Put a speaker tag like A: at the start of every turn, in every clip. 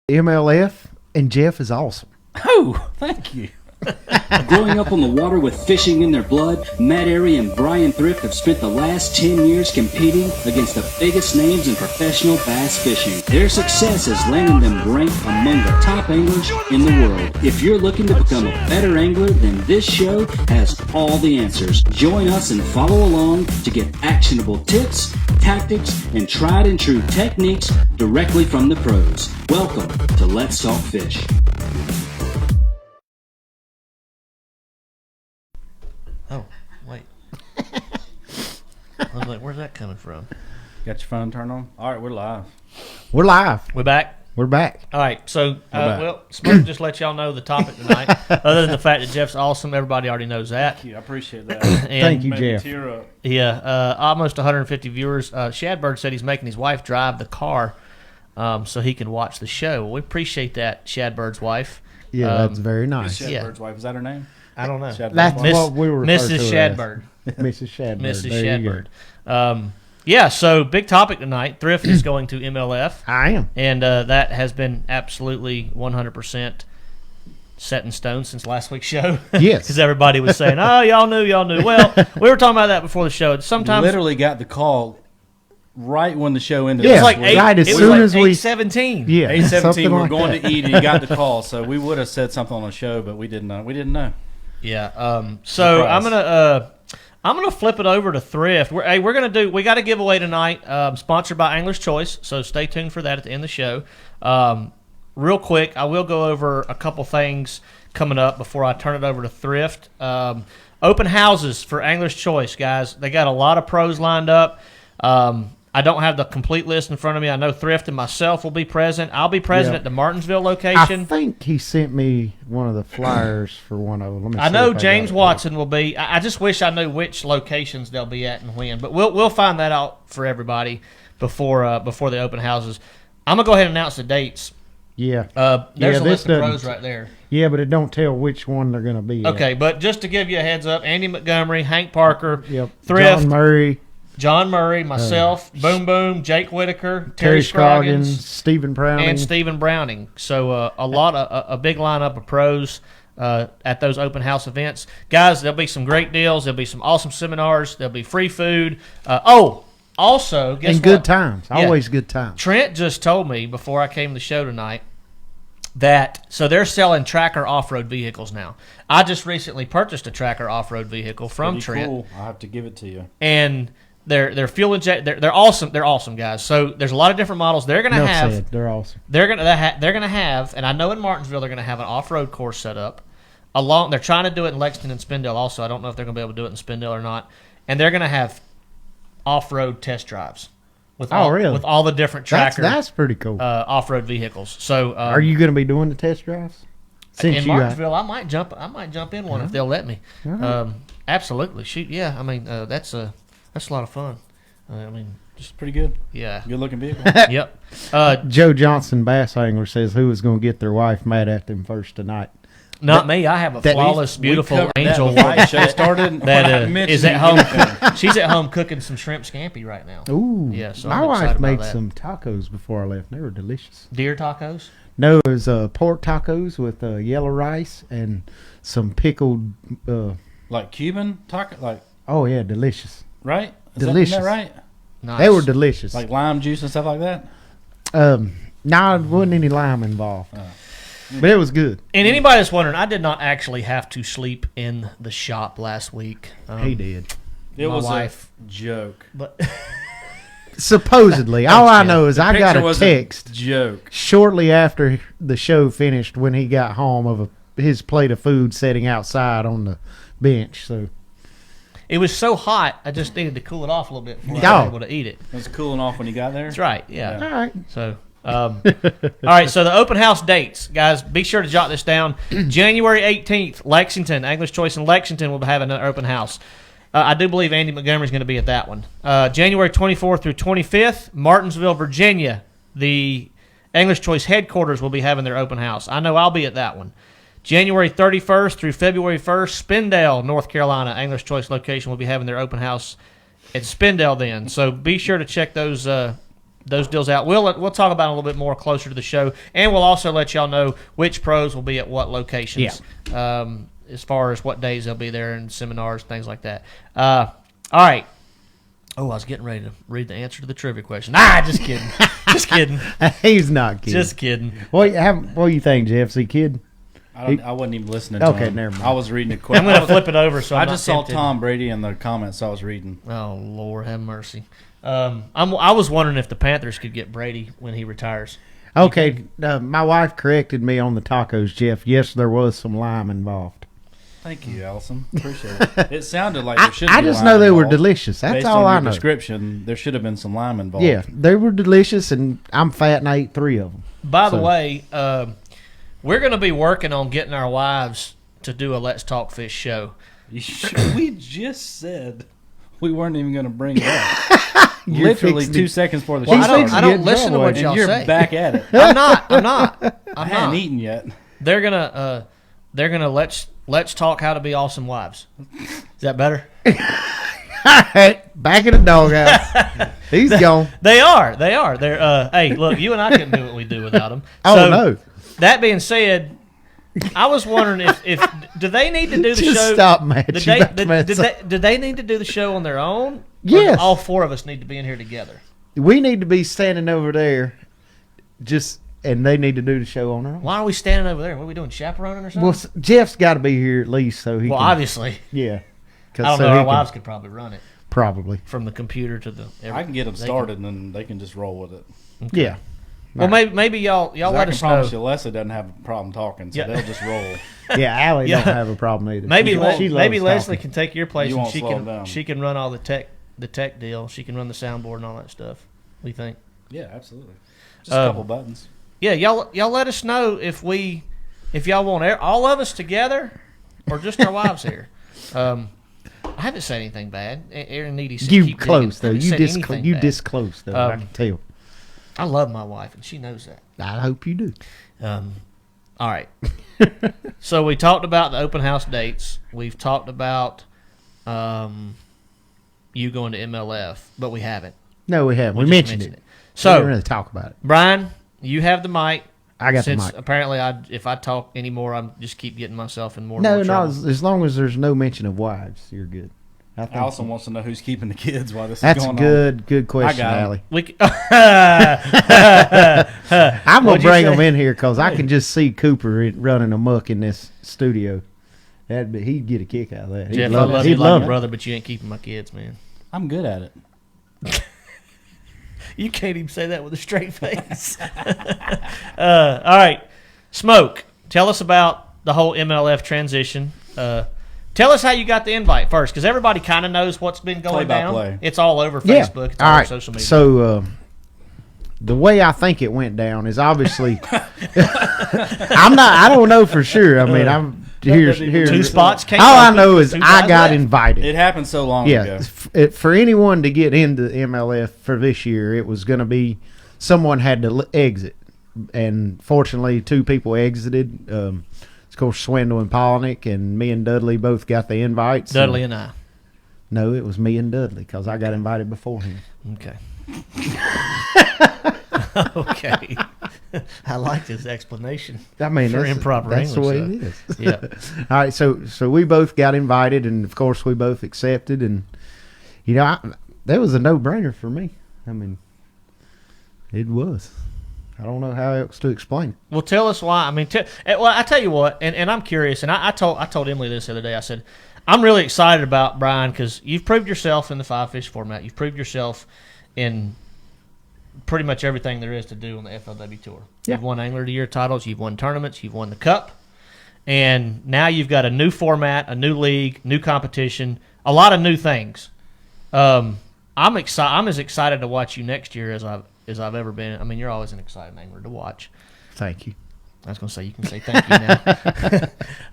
A: MLF, and Jeff is awesome.
B: Oh, thank you.
C: Growing up on the water with fishing in their blood, Matt Arey and Bryan Thrift have spent the last 10 years competing against the biggest names in professional bass fishing. Their success has landed them ranked among the top anglers in the world. If you're looking to become a better angler, then this show has all the answers. Join us and follow along to get actionable tips, tactics, and tried and true techniques directly from the pros. Welcome to Let's Talk Fish.
D: Oh, wait. I was like, where's that coming from?
B: Got your phone turned on? All right, we're live.
A: We're live.
D: We're back?
A: We're back.
D: All right, so,
B: back.
D: well, Smoke just let y'all know the topic tonight. Other than the fact that Jeff's awesome, everybody already knows that.
B: Thank you. I appreciate that.
D: And,
A: Thank you,
B: Made me
A: Jeff.
B: tear up.
D: Yeah, almost 150 viewers. Shadbird said he's making his wife drive the car so he can watch the show. Well, we appreciate that, Shadbird's wife.
A: Yeah, that's very nice.
B: Shadbird's wife. Is that her name?
D: I don't know.
B: Shadbird's
A: That's
B: wife?
A: what we were referred
D: Mrs.
A: to her as.
D: Shadbird.
A: Mrs. Shadbird.
D: Mrs.
A: There you go.
D: Shadbird. Yeah, so big topic tonight. Thrift is going to MLF.
A: I am.
D: And that has been absolutely 100% set in stone since last week's show.
A: Yes.
D: Because everybody was saying, oh, y'all knew. Well, we were talking about that before the show. Sometimes
B: Literally got the call right when the show ended.
A: Yeah,
D: it was like
A: Right, as
D: it was
A: soon
D: like
A: as we-
D: 8:17.
A: Yeah.
B: 8:17.
A: something
B: We're
A: like
B: going
A: that.
B: to eat, and you got the call. So we would have said something on the show, but we didn't know. We didn't know.
D: Yeah. So
B: Surprise.
D: I'm gonna flip it over to Thrift. We got a giveaway tonight, sponsored by Angler's Choice. So stay tuned for that at the end of the show. Real quick, I will go over a couple things coming up before I turn it over to Thrift. Open houses for Angler's Choice, guys. They got a lot of pros lined up. I don't have the complete list in front of me. I know Thrift and myself will be present. I'll be present
A: Yeah.
D: at the Martinsville
A: I
D: location.
A: think he sent me one of the flyers for one of them. Let me
D: I
A: see
D: know
A: if got
D: James
A: it.
D: Watson will be. I just wish I knew which locations they'll be at and when. But we'll find that out for everybody before the open houses. I'm gonna go ahead and announce the dates.
A: Yeah.
D: There's
A: Yeah,
D: a
A: this
D: list of pros
A: doesn't-
D: right there.
A: Yeah, but it don't tell which one they're going to be.
D: Okay, but just to give you a heads up, Andy Montgomery, Hank Parker,
A: At. Yep.
D: Thrift,
A: John Murray,
D: myself, Boom Boom, Jake Whitaker,
A: Terry Scroggins,
D: Scroggins,
A: Stephen Browning.
D: and Stephen Browning. So a big lineup of pros at those open house events. Guys, there'll be some great deals. There'll be some awesome seminars. There'll be free food. Also, guess
A: and good
D: what?
A: times.
D: Yeah.
A: Always good times.
D: Trent just told me before I came to the show tonight that they're selling Tracker off-road vehicles now. I just recently purchased a Tracker off-road vehicle from
B: Pretty
D: Trent,
B: cool. I'll have to give it to you.
D: and they're fuel inject. They're awesome. They're awesome, guys. So there's a lot of different models. They're gonna
A: Enough
D: have.
A: said. They're awesome.
D: They're gonna have, and I know in Martinsville they're gonna have an off-road course set up. They're trying to do it in Lexington and Spindale also. I don't know if they're gonna be able to do it in Spindale or not. And they're gonna have off-road test drives with
A: really?
D: with all the different Tracker
A: That's pretty cool.
D: off-road vehicles. So
A: Are you going to be doing the test drives?
D: in
A: you
D: Martinsville? I might jump in one if they'll let me.
A: right.
D: Absolutely, shoot, yeah. I mean, that's a lot of fun.
B: Just pretty good.
D: Yeah,
B: Good looking vehicle.
D: yep.
A: Joe Johnson, bass angler, says who was going to get their wife mad at them first tonight.
D: Not me. I have a flawless,
B: We
D: beautiful
B: covered that
D: angel
B: before the show started.
D: that
B: We're not
D: is at
B: mentioning
D: home.
B: anything.
D: She's at home cooking some shrimp scampi right now.
A: Ooh.
D: Yeah, so
A: my
D: I'm
A: wife
D: excited
A: made
D: about that.
A: some tacos before I left. They were delicious.
D: Deer tacos.
A: No, it was pork tacos with yellow rice and some pickled.
B: Like Cuban taco, like
A: Oh yeah, delicious.
B: right?
A: Delicious.
B: Isn't that right?
D: Nice.
A: They were delicious.
B: Like lime juice and stuff like that.
A: No, there wasn't any lime involved, but it was good.
D: And anybody that's wondering, I did not actually have to sleep in the shop last week.
A: He did.
B: It
D: My
B: was
D: wife.
B: a joke.
D: But
A: Supposedly, all I know is I got
B: Picture
A: a
B: was
A: text
B: joke.
A: shortly after the show finished when he got home of his plate of food sitting outside on the bench. So
D: it was so hot, I just needed to cool it off a little bit before I
A: Dog.
D: was able to eat it.
B: It was cooling off when you got there.
D: That's right. Yeah.
A: all right,
D: So, all right. So the open house dates, guys. Be sure to jot this down. January 18th, Lexington, Angler's Choice in Lexington will have another open house. I do believe Andy Montgomery is going to be at that one. January 24th through 25th, Martinsville, Virginia. The Angler's Choice headquarters will be having their open house. I know I'll be at that one. January 31st through February 1st, Spindale, North Carolina, Angler's Choice location will be having their open house at Spindale then. So be sure to check those those deals out. We'll talk about it a little bit more closer to the show, and we'll also let y'all know which pros will be at what locations. Yeah. As far as what days they'll be there and seminars, things like that. All right. Oh, I was getting ready to read the answer to the trivia question. Just kidding. Just kidding.
A: He's not kidding.
D: Just kidding.
A: What do you think, Jeff? Is he kid?
B: I wasn't even listening to him.
A: Okay, never mind.
B: I was reading a question.
D: I'm going to flip it over. So
B: I
D: I'm
B: just
D: not
B: saw
D: tempted.
B: Tom Brady in the comments, so I was reading.
D: Oh, Lord, have mercy. I was wondering if the Panthers could get Brady when he retires.
A: Okay, my wife corrected me on the tacos, Jeff. Yes, there was some lime involved.
B: Thank you, Allison. Appreciate it. It sounded like there should be
A: I just
B: lime
A: know they were
B: involved.
A: delicious. That's
B: Based
A: all
B: on
A: I
B: your
A: know.
B: description, there should have been some lime involved.
A: Yeah, they were delicious, and I'm fat and I ate 3 of them.
D: By the way, we're going to be working on getting our wives to do a Let's Talk Fish show.
B: We just said we weren't even going to bring it up. Literally 2 seconds before the show.
D: Well, I don't listen to what
B: and
D: y'all
B: you're
D: say.
B: back at it.
D: I'm not.
B: I hadn't eaten yet.
D: They're gonna let's talk how to be awesome wives. Is that better?
A: All right, back in the doghouse. He's gone.
D: They are. They're. Hey, look, you and I couldn't do what we do without them.
A: Oh,
D: So,
A: no.
D: That being said, I was wondering if do they need to do the
A: Just
D: show?
A: stop, Matt.
D: Did
A: You
D: they,
A: about to
D: did,
A: mess
D: did,
A: up.
D: they, did they need to do the show on their own? Or
A: Yes.
D: do all 4 of us need to be in here together?
A: We need to be standing over there, and they need to do the show on their own.
D: Why are we standing over there? What are we doing? Chaperoning or something?
A: Well, Jeff's got to be here at least so he
D: Well,
A: can.
D: obviously.
A: Yeah.
D: I don't know. Our wives could probably run it
A: Probably.
D: from the computer to the.
B: I can get them started, and then they can just roll with it.
A: Yeah.
D: Well, maybe y'all
B: I
D: let
B: can
D: us know.
B: promise you, Leslie doesn't have a problem talking, so
D: Yeah.
B: they'll just roll.
A: Yeah, Allie
D: Yeah.
A: don't have a problem either.
D: Maybe
A: She loves
D: Leslie
A: talking.
D: can take your place
B: You
D: and
B: won't slow it down.
D: she can run all the tech deal. She can run the soundboard and all that stuff. What do you think?
B: Yeah, absolutely. Just a couple buttons.
D: Yeah, y'all let us know if y'all want all of us together or just our wives here. I haven't said anything bad. Aaron Needy said
A: You
D: keep
A: close
D: digging.
A: though.
D: I haven't said anything
A: You
D: bad.
A: disclose though. I can tell.
D: I love my wife and she knows that.
A: I hope you do.
D: All right. So we talked about the open house dates. We've talked about you going to MLF, but we haven't.
A: No, we haven't. We
D: just
A: mentioned it. We
D: So,
A: didn't really talk about it.
D: Brian, you have the mic.
A: I got
D: Since
A: the mic.
D: apparently, if I talk anymore, I'm just keep getting myself in more. and
A: No,
D: more
A: no.
D: trouble.
A: As long as there's no mention of wives, you're good. I think
B: Allison wants to know who's keeping the kids while this
A: that's
B: is
A: a
B: going on.
A: good question,
B: got 'em.
A: Allie.
D: We c-
A: I'm gonna
D: What'd you
A: bring
D: say?
A: them in here because I can just see Cooper running amok in this studio. He'd get a kick out of that.
D: Jeff, I
A: love
D: love
A: it.
D: you,
A: He'd
D: like
A: love
D: my
A: it.
D: brother, but you ain't keeping my kids, man.
B: I'm good at it.
D: You can't even say that with a straight face. All right, Smoke. Tell us about the whole MLF transition. Tell us how you got the invite first, because everybody kind of knows what's been going down.
B: Play-by-play.
D: It's all over
A: Yeah.
D: Facebook. It's
A: All
D: all over
A: right.
D: social media.
A: So the way I think it went down is obviously I don't know for sure. I mean, here's
D: 2 spots came
A: all I
D: open,
A: know is
D: 2
A: I
D: guys
A: got
D: left.
A: invited.
B: It happened so long
A: Yeah,
B: ago.
A: for anyone to get into MLF for this year, it was going to be someone had to exit, and fortunately, 2 people exited. Of course, Swindle and Polnick, and me and Dudley both got the invites.
D: Dudley and I.
A: No, it was me and Dudley because I got invited before him.
D: Okay. Okay. I like this explanation.
A: I mean,
D: For
A: that's,
D: improper
A: that's the way
D: English,
A: it is.
D: Yeah.
A: All right, so we both got invited, and of course we both accepted, and that was a no-brainer for me. I mean, it was. I don't know how else to explain it.
D: Well, tell us why. I mean, well, I tell you what, and I'm curious, and I told Emily this the other day. I said, I'm really excited about Brian because you've proved yourself in the 5-fish format. You've proved yourself in pretty much everything there is to do on the FLW Tour.
A: Yeah.
D: You've won Angler of the Year titles. You've won tournaments. You've won the Cup. And now you've got a new format, a new league, new competition, a lot of new things. I'm excited. I'm as excited to watch you next year as I've ever been. I mean, you're always an exciting angler to watch.
A: Thank you.
D: I was going to say, you can say thank you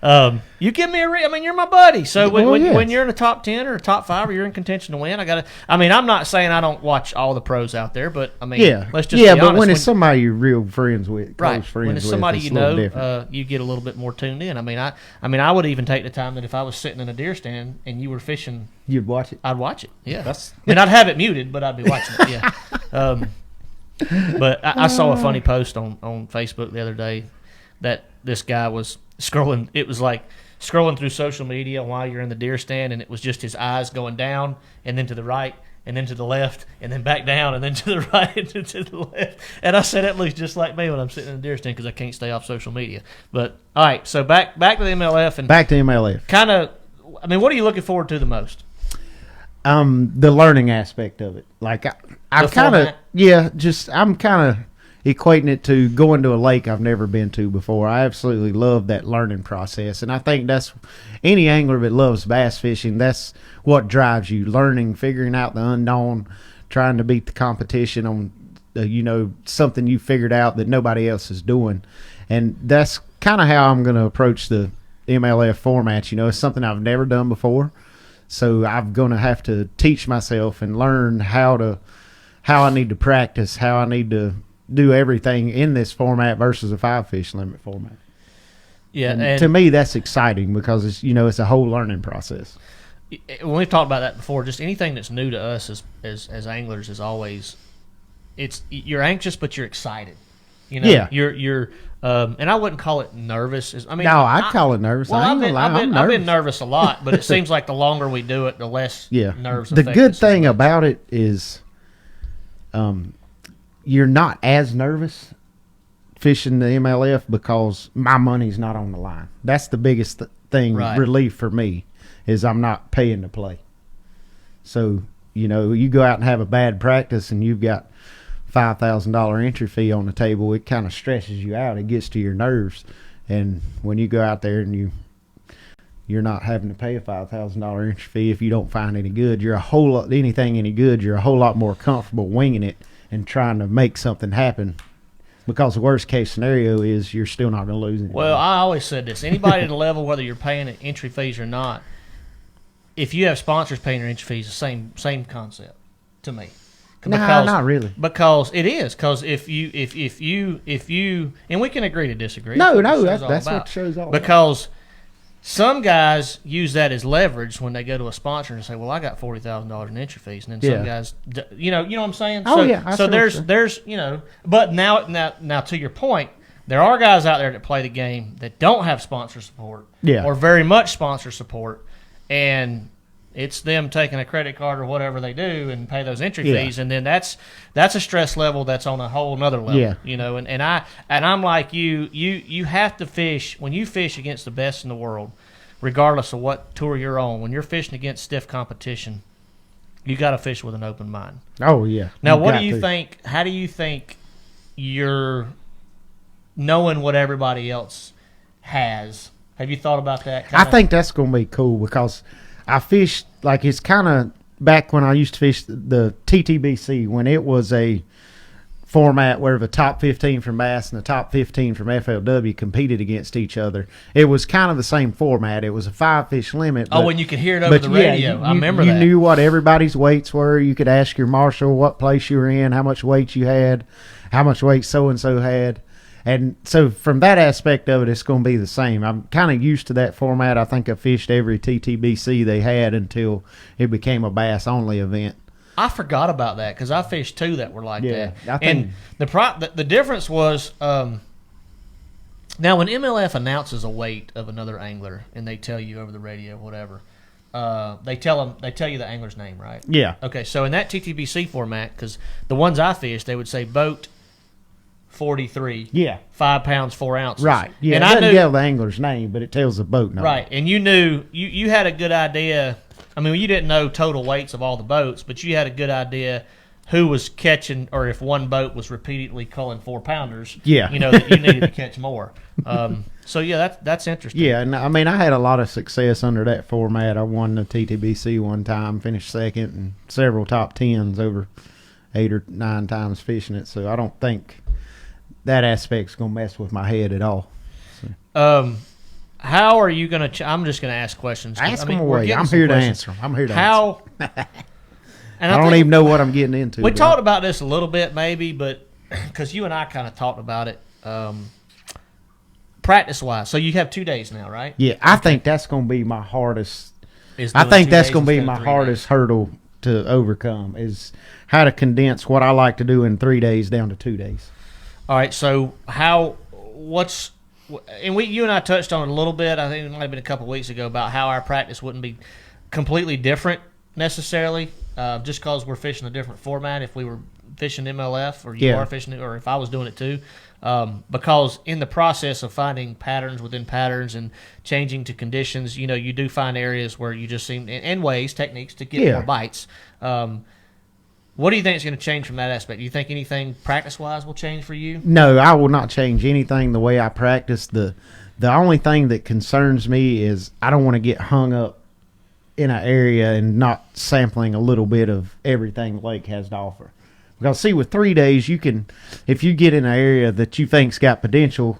D: now. You give me I mean, you're my buddy. So when you're in the top 10 or top 5 or you're in contention to win, I'm not saying I don't watch all the pros out there, but I mean, let's just be
A: but
D: honest.
A: when it's somebody you're real friends with,
D: right,
A: close friends
D: when it's
A: with,
D: somebody
A: it's
D: you
A: a little
D: know,
A: different.
D: you get a little bit more tuned in. I would even take the time that if I was sitting in a deer stand and you were fishing,
A: You'd watch it.
D: I'd watch it. Yeah,
B: That's-
D: and I'd have it muted, but I'd be watching it. Yeah. But I saw a funny post on Facebook the other day that this guy was scrolling. It was like scrolling through social media while you're in the deer stand, and it was just his eyes going down and then to the right and then to the left and then back down and then to the right and then to the left. And I said that looks just like me when I'm sitting in the deer stand because I can't stay off social media. But all right, so back to the MLF and
A: back to MLF.
D: Kind of, I mean, what are you looking forward to the most?
A: The learning aspect of it. Like I'm kind of I'm kind of equating it to going to a lake I've never been to before. I absolutely love that learning process, and I think that's any angler that loves bass fishing. That's what drives you: learning, figuring out the unknown, trying to beat the competition on something you figured out that nobody else is doing. And that's kind of how I'm going to approach the MLF format. It's something I've never done before. So I'm going to have to teach myself and learn how I need to practice, how I need to do everything in this format versus a 5-fish limit format.
D: Yeah, and
A: to me that's exciting because it's a whole learning process.
D: When we've talked about that before, just anything that's new to us as anglers is always you're anxious but you're excited.
A: Yeah.
D: You're and I wouldn't call it nervous.
A: I'd call it nervous.
D: Well,
A: I'm
D: I've been nervous a lot, but it seems like the longer we do it, the less nerves.
A: The good thing about it is, you're not as nervous fishing the MLF because my money's not on the line. That's the biggest thing, relief for me, is I'm not paying to play. So you go out and have a bad practice and you've got $5,000 entry fee on the table, it kind of stresses you out. It gets to your nerves. And when you go out there and you're not having to pay a $5,000 entry fee if you don't find any good, you're a whole lot more comfortable winging it and trying to make something happen. Because the worst case scenario is you're still not going to lose anything.
D: Well, I always said this. Anybody at a level, whether you're paying entry fees or not, if you have sponsors paying your entry fees, the same concept to me.
A: Not really.
D: Because it is. Because if you, and we can agree to disagree.
A: No, that's what the show's all about.
D: Because some guys use that as leverage when they go to a sponsor and say, "Well, I got $40,000 in entry fees," and then some guys, you know what I'm saying?
A: Oh yeah.
D: So there's but now to your point, there are guys out there that play the game that don't have sponsor support, or very much sponsor support, and it's them taking a credit card or whatever they do and pay those entry fees, and then that's a stress level that's on a whole nother level. Yeah. And I'm like you have to fish when you fish against the best in the world, regardless of what tour you're on. When you're fishing against stiff competition, you got to fish with an open mind.
A: Oh yeah.
D: Now, what do you think? How do you think you're knowing what everybody else has? Have you thought about that?
A: I think that's going to be cool because I fished, like, it's kind of back when I used to fish the TTBC, when it was a format where the top 15 from Bass and the top 15 from FLW competed against each other. It was kind of the same format. It was a 5-fish limit.
D: When you could hear it over the radio. I remember that.
A: You knew what everybody's weights were. You could ask your marshal what place you were in, how much weight you had, how much weight so-and-so had. And so from that aspect of it, it's going to be the same. I'm kind of used to that format. I think I fished every TTBC they had until it became a bass-only event.
D: I forgot about that because I fished two that were like that. And the difference was now when MLF announces a weight of another angler and they tell you over the radio, whatever, they tell you the angler's name, right?
A: Yeah.
D: Okay, so in that TTBC format, because the ones I fished, they would say boat 43.
A: Yeah.
D: 5 pounds 4 ounces.
A: Right. Yeah.
D: And
A: it doesn't tell the angler's name, but it tells the boat number.
D: Right. And you knew you had a good idea. I mean, you didn't know total weights of all the boats, but you had a good idea who was catching, or if one boat was repeatedly culling 4-pounders.
A: Yeah.
D: You know that you needed to catch more. So yeah, that's interesting.
A: Yeah, and I mean, I had a lot of success under that format. I won the TTBC one time, finished second, and several top 10s over 8 or 9 times fishing it. So I don't think that aspect's going to mess with my head at all. So.
D: How are you going to I'm just going to ask questions.
A: Ask them away. I'm here to answer them. I'm here to answer them.
D: And
A: I don't even know what I'm getting into.
D: We talked about this a little bit maybe, but because you and I kind of talked about it practice-wise. So you have 2 days now, right?
A: Yeah, I think that's going to be my hardest. I think that's going to be my hardest hurdle to overcome is how to condense what I like to do in 3 days down to 2 days.
D: All right, so you and I touched on it a little bit. I think it might have been a couple weeks ago about how our practice wouldn't be completely different necessarily, just because we're fishing a different format. If we were fishing MLF, or you are fishing it, or if I was doing it too, because in the process of finding patterns within patterns and changing to conditions, you do find areas where you just seem and ways, techniques to get more bites. What do you think is going to change from that aspect? Do you think anything practice-wise will change for you?
A: No, I will not change anything the way I practice. The only thing that concerns me is I don't want to get hung up in an area and not sampling a little bit of everything the lake has to offer. Because, see, with 3 days, you can, if you get in an area that you think's got potential,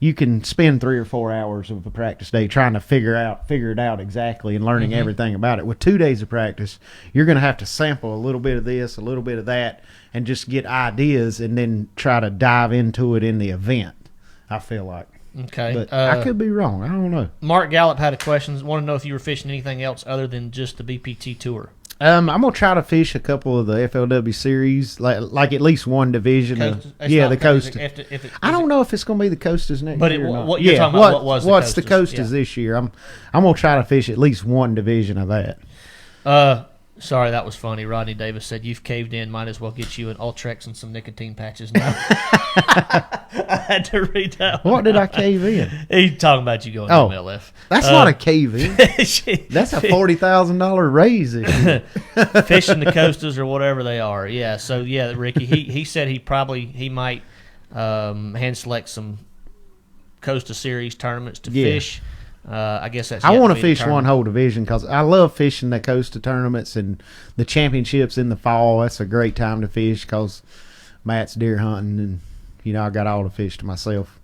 A: you can spend 3 or 4 hours of a practice day trying to figure it out exactly and learning everything about it. With 2 days of practice, you're going to have to sample a little bit of this, a little bit of that, and just get ideas and then try to dive into it in the event, I feel like.
D: Okay.
A: But I could be wrong. I don't know.
D: Mark Gallup had a question. Want to know if you were fishing anything else other than just the BPT Tour.
A: I'm gonna try to fish a couple of the FLW series, like at least one division. The Coastas. I don't know if it's gonna be the Coastas next year. But
D: what you're talking about,
A: what's the Coastas this year? I'm gonna try to fish at least one division of that.
D: Sorry, that was funny. Rodney Davis said, "You've caved in. Might as well get you an Ultrex and some nicotine patches now." I had to read that one.
A: What did I cave in?
D: He's talking about you going to MLF.
A: That's not a cave in. That's a $40,000 raise this year.
D: Fishing the Coastas or whatever they are. Yeah. So yeah, Ricky. He said he might hand select some Costa Series tournaments to fish. I guess that's.
A: I want to fish one whole division because I love fishing the Costa tournaments and the championships in the fall. That's a great time to fish because Matt's deer hunting and I got all the fish to myself.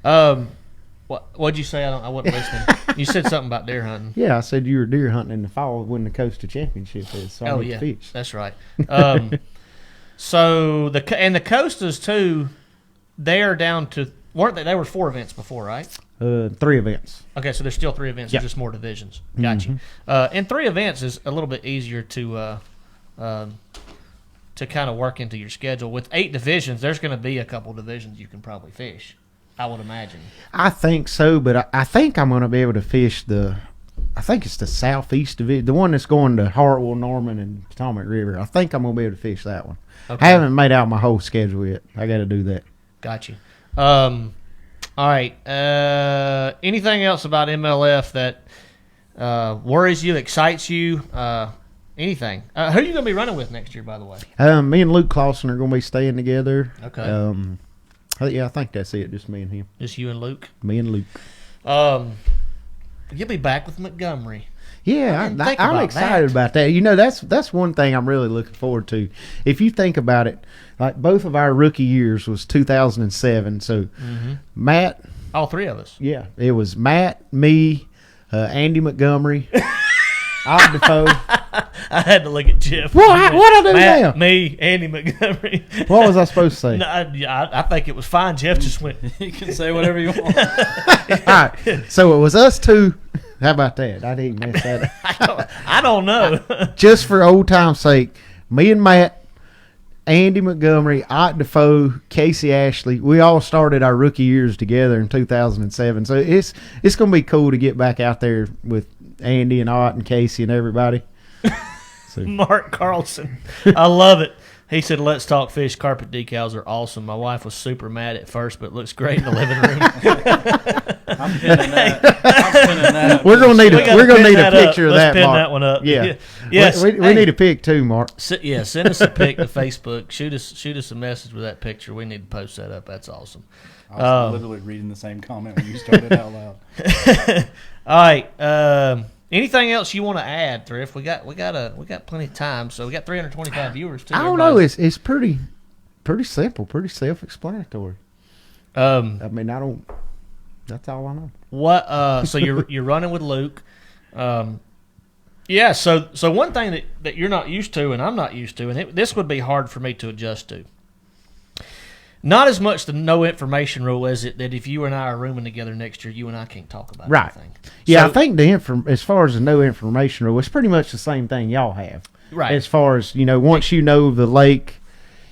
D: What'd you say? I wasn't listening. You said something about deer hunting.
A: Yeah, I said you were deer hunting in the fall when the Costa Championship is. So I fish.
D: That's right. So the Costas too, they are down to weren't they? They were 4 events before, right?
A: 3 events.
D: Okay, so there's still 3 events. There's just more divisions. Got you. And 3 events is a little bit easier to kind of work into your schedule. With 8 divisions, there's going to be a couple divisions you can probably fish, I would imagine.
A: I think so, but I think I'm going to be able to fish I think it's the Southeast Division, the one that's going to Hartwell, Norman, and Potomac River. I think I'm going to be able to fish that one. Okay. I haven't made out my whole schedule yet. I got to do that.
D: Got you. All right. Anything else about MLF that worries you, excites you? Anything? Who are you going to be running with next year, by the way?
A: Me and Luke Clausen are going to be staying together.
D: Okay.
A: I think that's it. Just me and him.
D: Just you and Luke?
A: Me and Luke.
D: You'll be back with Montgomery.
A: Yeah, I'm excited about that. That's one thing I'm really looking forward to. If you think about it, like both of our rookie years was 2007. So Matt,
D: all 3 of us.
A: Yeah, it was Matt, me, Andy Montgomery, Odd Defoe.
D: I had to look at Jeff.
A: What I do
D: Matt,
A: now?
D: Me, Andy Montgomery.
A: What was I supposed to say?
D: No, I think it was fine. Jeff just went.
B: You can say whatever you want.
A: All right, so it was us 2. How about that? I didn't mess that up.
D: I don't know.
A: Just for old time's sake, me and Matt, Andy Montgomery, Ott Defoe, Casey Ashley, we all started our rookie years together in 2007. So it's going to be cool to get back out there with Andy and Ott and Casey and everybody. So.
D: Mark Carlson. I love it. He said, "Let's talk fish. Carpet decals are awesome. My wife was super mad at first, but it looks great in the living room."
B: I'm pinning that.
A: We're gonna need a picture of that.
D: Let's pin
A: Mark.
D: that one up.
A: Yeah.
D: Yes.
A: We need a pic too, Mark.
D: Send us a pic to Facebook. Shoot us a message with that picture. We need to post that up. That's awesome.
B: I was literally reading the same comment when you started out loud.
D: All right. Anything else you want to add, Thrift? We got plenty of time, so we got 325 viewers too.
A: I don't know. It's pretty simple, pretty self-explanatory. I mean, I don't. That's all I know.
D: What? So you're running with Luke. Yeah. So one thing that you're not used to, and I'm not used to, and this would be hard for me to adjust to. Not as much the no information rule as it that if you and I are rooming together next year, you and I can't talk about anything.
A: Yeah,
D: So-
A: I think as far as the no information rule, it's pretty much the same thing y'all have.
D: Right.
A: As far as, once you know the lake,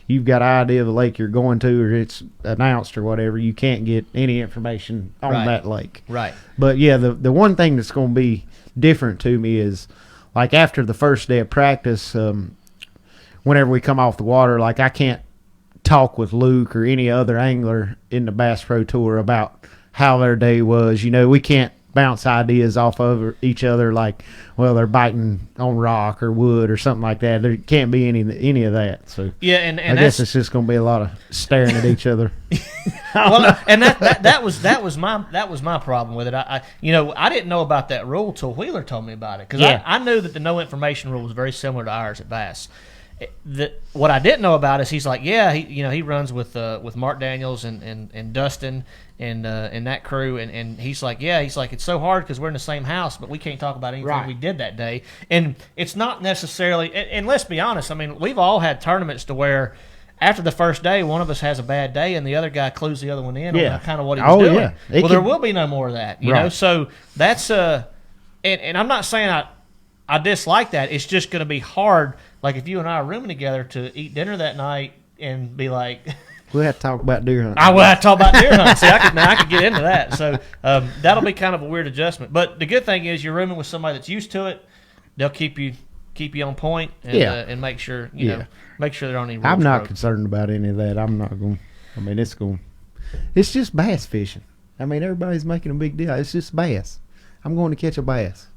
A: you've got an idea of the lake you're going to, or it's announced or whatever, you can't get any information on
D: Right.
A: that lake.
D: Right.
A: But yeah, the one thing that's going to be different to me is, like, after the first day of practice, whenever we come off the water, like, I can't talk with Luke or any other angler in the Bass Pro Tour about how their day was. We can't bounce ideas off of each other like, well, they're biting on rock or wood or something like that. There can't be any of that. So
D: Yeah, and
A: I guess it's just going to be a lot of staring at each other.
D: Well, and that was my problem with it. I didn't know about that rule till Wheeler told me about it, because
A: Yeah.
D: I knew that the no information rule was very similar to ours at Bass. What I didn't know about is he's like, yeah, he runs with Mark Daniels and Dustin and that crew, and he's like, it's so hard because we're in the same house, but we can't talk about anything
A: Right.
D: we did that day. And it's not necessarily, and let's be honest, I mean, we've all had tournaments to where after the first day, one of us has a bad day, and the other guy clues the other one in on kind of what he was doing.
A: Yeah.
D: Well, there will be no more of that, you know.
A: Right.
D: So that's and I'm not saying I dislike that. It's just going to be hard. Like if you and I are rooming together to eat dinner that night and be like,
A: We'll have to talk about deer hunting.
D: I will have to talk about deer hunting. See, I could get into that. So that'll be kind of a weird adjustment. But the good thing is you're rooming with somebody that's used to it. They'll keep you on point and and make sure make sure there aren't any rules
A: I'm not
D: broke.
A: concerned about any of that. I'm not going. I mean, it's just bass fishing. I mean, everybody's making a big deal. It's just bass. I'm going to catch a bass.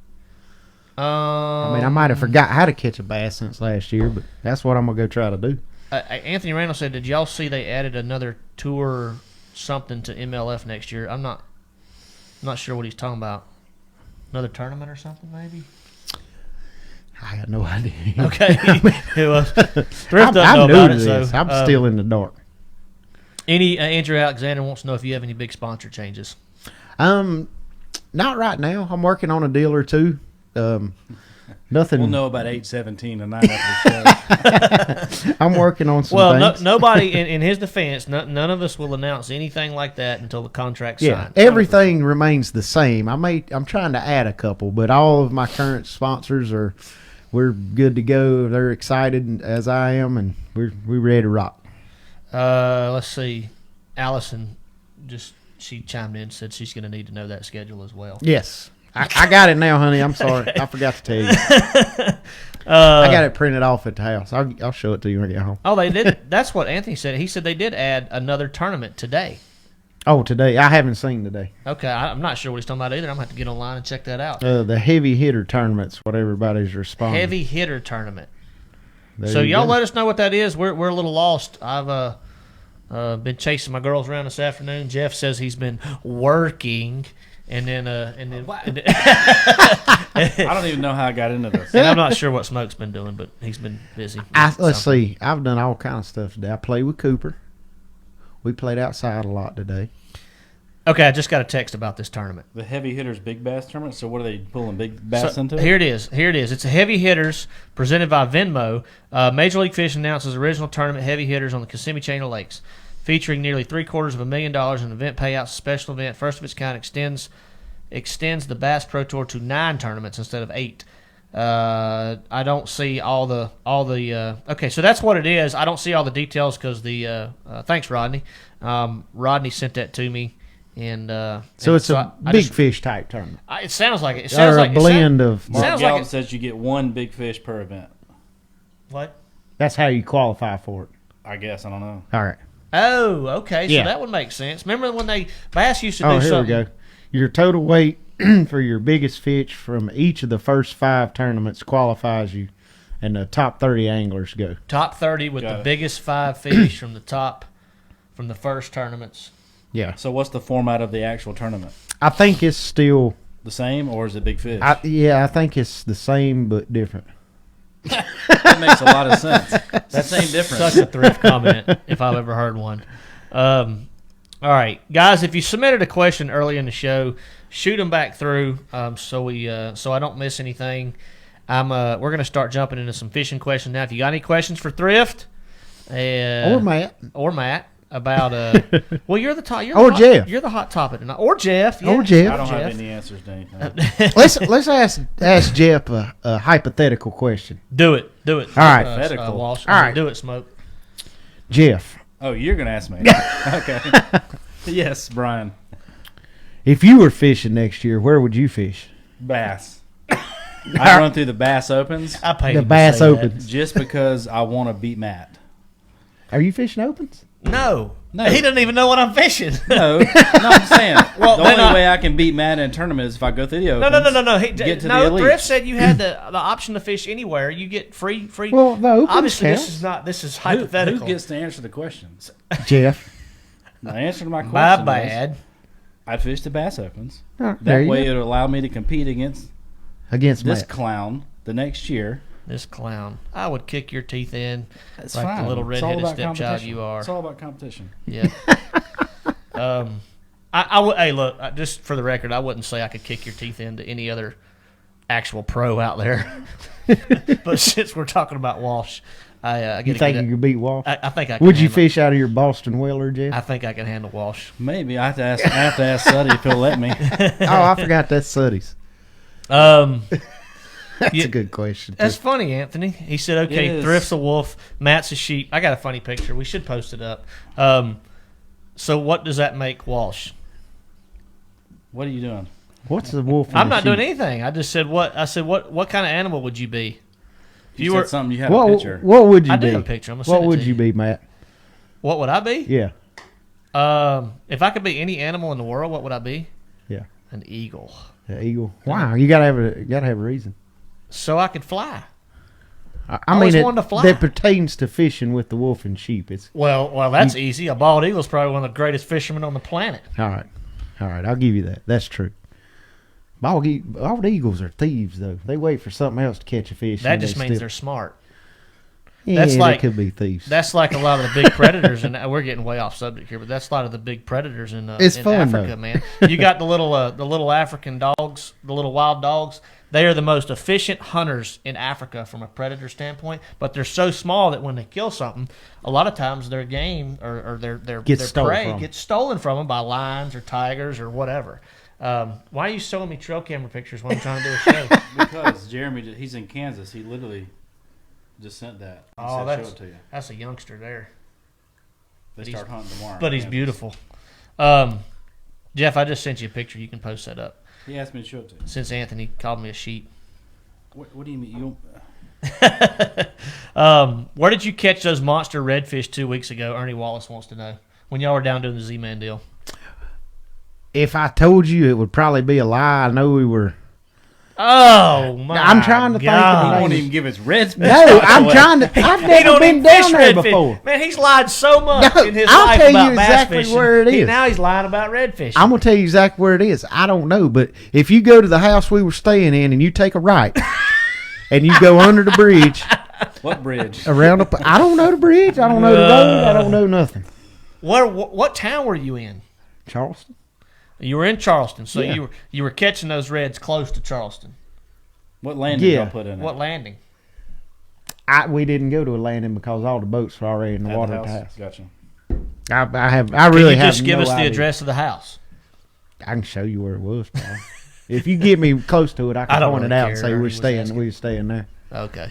A: I mean, I might have forgot how to catch a bass since last year, but that's what I'm gonna go try to do.
D: Anthony Randall said, "Did y'all see they added another tour something to MLF next year?" I'm not sure what he's talking about. Another tournament or something, maybe.
A: I had no idea.
D: Okay, it was. Thrift doesn't know
A: I'm new
D: about
A: to
D: it,
A: this.
D: so
A: I'm still in the dark.
D: Andrew Alexander wants to know if you have any big sponsor changes.
A: Not right now. I'm working on a deal or two. Nothing.
B: We'll know about 8/17 tonight after the show.
A: I'm working on some things.
D: Nobody, in his defense, none of us will announce anything like that until the contract's signed.
A: Everything remains the same. I'm trying to add a couple, but all of my current sponsors we're good to go. They're excited as I am, and we're ready to rock.
D: Let's see. Allison she chimed in and said she's going to need to know that schedule as well.
A: Yes. I got it now, honey. I'm sorry. I forgot to tell you. I got it printed off at the house. I'll show it to you when I get home.
D: Oh, they did. That's what Anthony said. He said they did add another tournament today.
A: Oh, today. I haven't seen today.
D: Okay, I'm not sure what he's talking about either. I'm going to have to get online and check that out.
A: The heavy hitter tournament's what everybody's responding.
D: Heavy hitter tournament.
A: There
D: So
A: you
D: y'all
A: go.
D: let us know what that is. We're a little lost. I've been chasing my girls around this afternoon. Jeff says he's been working, and then
B: I don't even know how I got into this.
D: and I'm not sure what Smoke's been doing, but he's been busy.
A: Let's see. I've done all kinds of stuff today. I played with Cooper. We played outside a lot today.
D: Okay, I just got a text about this tournament.
B: The heavy hitters big bass tournament. So what are they pulling big bass into?
D: Here it is. It's a heavy hitters presented by Venmo. Major League Fishing announces original tournament heavy hitters on the Kissimmee Chain of Lakes, featuring nearly $750,000 in event payouts. A special event, first of its kind, extends the Bass Pro Tour to 9 tournaments instead of 8. I don't see all the. Okay, so that's what it is. I don't see all the details because the. Thanks, Rodney. Rodney sent that to me. And
A: So it's a
D: I
A: big
D: just-
A: fish type tournament.
D: It sounds like it. It
A: Or
D: sounds
A: a
D: like
A: blend of.
B: Mark
D: sounds like
B: Gallup
D: it-
B: says you get one big fish per event.
D: What?
A: That's how you qualify for it.
B: I guess I don't know.
A: All right.
D: Oh, okay. So
A: Yeah.
D: that would make sense. Remember when Bass used to do
A: Oh, here
D: something?
A: we go. Your total weight for your biggest fish from each of the first 5 tournaments qualifies you, and the top 30 anglers go.
D: Top 30 with
B: Got
D: the
B: it.
D: biggest 5 fish from the first tournaments.
A: Yeah.
B: So what's the format of the actual tournament?
A: I think it's still.
B: The same, or is it big fish?
A: I think it's the same but different.
B: That makes a lot of sense. That same difference.
D: Such a thrift comment if I've ever heard one. All right, guys, if you submitted a question early in the show, shoot them back through so I don't miss anything. We're going to start jumping into some fishing questions now. If you got any questions for Thrift
A: Or Matt.
D: about well, you're the top.
A: Jeff.
D: You're the hot topic tonight, or Jeff. Yeah.
A: Or Jeff.
B: I don't have
D: Jeff.
B: any answers to anything.
A: Let's ask Jeff a hypothetical question.
D: Do it.
A: All right.
B: Hypothetical.
D: Walsh.
A: All right.
D: Do it, Smoke.
A: Jeff,
B: Oh, you're gonna ask me? Okay. Yes, Brian.
A: if you were fishing next year, where would you fish?
B: Bass. I run through the Bass Opens
D: I paid
A: The
D: him to
A: Bass
D: say that.
A: Opens.
B: just because I want to beat Matt.
A: Are you fishing opens?
D: No.
B: No.
D: He doesn't even know what I'm fishing.
B: No, I'm saying.
D: Well,
B: the
D: then
B: only
D: I-
B: way I can beat Matt in a tournament is if I go through the
D: No,
B: Opens.
D: no.
B: Get to
D: No,
B: the
D: Thrift
B: elites.
D: said you had the option to fish anywhere. You get free.
A: Well, the opens
D: Obviously,
A: counts.
D: this is
B: Who
D: hypothetical.
B: gets to answer the questions?
A: Jeff.
B: The answer to my
D: My
B: question
D: bad.
B: is I'd fish the Bass Opens.
A: There
B: That
A: you
B: way
A: go.
B: it'll allow me to compete against
A: Against
B: this
A: Matt.
B: clown the next year.
D: This clown. I would kick your teeth in
B: That's
D: like
B: fine.
D: the little
B: It's all
D: redheaded
B: about
D: stepchild
B: competition.
D: you are.
B: It's all about competition.
D: Yeah. I would. Hey, look. Just for the record, I wouldn't say I could kick your teeth into any other actual pro out there. But since we're talking about Walsh, I
A: You think you could beat Walsh?
D: I think I can.
A: Would you
D: handle-
A: fish out of your Boston Whaler, Jeff?
D: I think I can handle Walsh.
B: Maybe I have to ask Suddy if he'll let me.
A: Oh, I forgot that's Suddy's. That's
D: Yeah.
A: a good question.
D: That's
A: too.
D: funny, Anthony. He said, "Okay,
B: It is.
D: Thrift's a wolf, Matt's a sheep." I got a funny picture. We should post it up. So what does that make Walsh?
B: What are you doing?
A: What's the wolf? and
D: I'm
A: the
D: not doing
A: sheep?
D: anything. I just said what. I said what kind of animal would you be?
B: You said something. You had a
A: What,
B: picture.
A: what would you
D: I
A: be?
D: do have a picture. I'm gonna send
A: What
D: it
A: would
D: to
A: you be, Matt?
D: What would I be?
A: Yeah.
D: If I could be any animal in the world, what would I be?
A: Yeah.
D: An eagle.
A: The eagle. Wow, you gotta have a reason.
D: So I could fly.
A: I
D: always
A: mean,
D: wanted to fly.
A: that pertains to fishing with the wolf and sheep. It's
D: Well, that's easy. A bald eagle's probably one of the greatest fishermen on the planet.
A: all right. I'll give you that. That's true. Bald eagles are thieves, though. They wait for something else to catch a fish.
D: That
A: and
D: just
A: they
D: means
A: steal.
D: they're smart.
A: Yeah,
D: that's
A: they
D: like-
A: could be thieves.
D: That's like a lot of the big predators, and we're getting way off subject here, but that's a lot of the big predators in
A: It's
D: in
A: fun,
D: Africa,
A: though.
D: man. You got the little African dogs, the little wild dogs. They are the most efficient hunters in Africa from a predator standpoint, but they're so small that when they kill something, a lot of times their game or their
A: Gets stolen
D: prey
A: from 'em.
D: gets stolen from them by lions or tigers or whatever. Why are you showing me trail camera pictures when I'm trying to do a show?
B: Because Jeremy, he's in Kansas. He literally just sent that. He
D: Oh,
B: said, show it to you.
D: that's a youngster there.
B: They
D: but
B: start hunting tomorrow.
D: But
B: in
D: he's
B: Kansas.
D: beautiful. Jeff, I just sent you a picture. You can post that up.
B: He asked me to show it to you.
D: Since Anthony called me a sheep.
B: What do you mean? You
D: Where did you catch those monster redfish 2 weeks ago? Ernie Wallace wants to know. When y'all were down doing the Z-Man deal.
A: If I told you, it would probably be a lie. I know we were.
D: Oh, my
A: I'm trying to think of
D: God.
A: the
B: he
A: name.
B: won't even give his red.
A: No, I'm trying to. I've
D: He
A: never
D: don't
A: been
D: even fish
A: down there
D: redfish.
A: before.
D: Man, he's lied so much
A: No,
D: in his
A: I'll
D: life
A: tell you
D: about bass
A: exactly
D: fishing.
A: where it is.
D: Now he's lying about redfish.
A: I'm gonna tell you exactly where it is. I don't know, but if you go to the house we were staying in and you take a right, and you go under the bridge
B: What bridge?
A: around the, I don't know the bridge. I don't know the road. I don't know nothing.
D: What town were you in?
A: Charleston.
D: You were in Charleston, so
A: Yeah.
D: you were catching those reds close to Charleston.
B: What land did
A: Yeah.
B: y'all put in it?
D: What landing?
A: We didn't go to a landing because all the boats were already in the
B: At
A: water
B: the
A: at the
B: house?
A: house.
B: Gotcha.
A: I really
D: Can you
A: have
D: just give
A: no
D: us the
A: idea.
D: address of the house?
A: I can show you where it was, Paul. If you get me close to it, I
D: I
A: can
D: don't
A: point it
D: really
A: out
D: care.
A: and say
D: Ernie
A: we're
D: was
A: staying.
D: asking.
A: We're staying there.
D: Okay.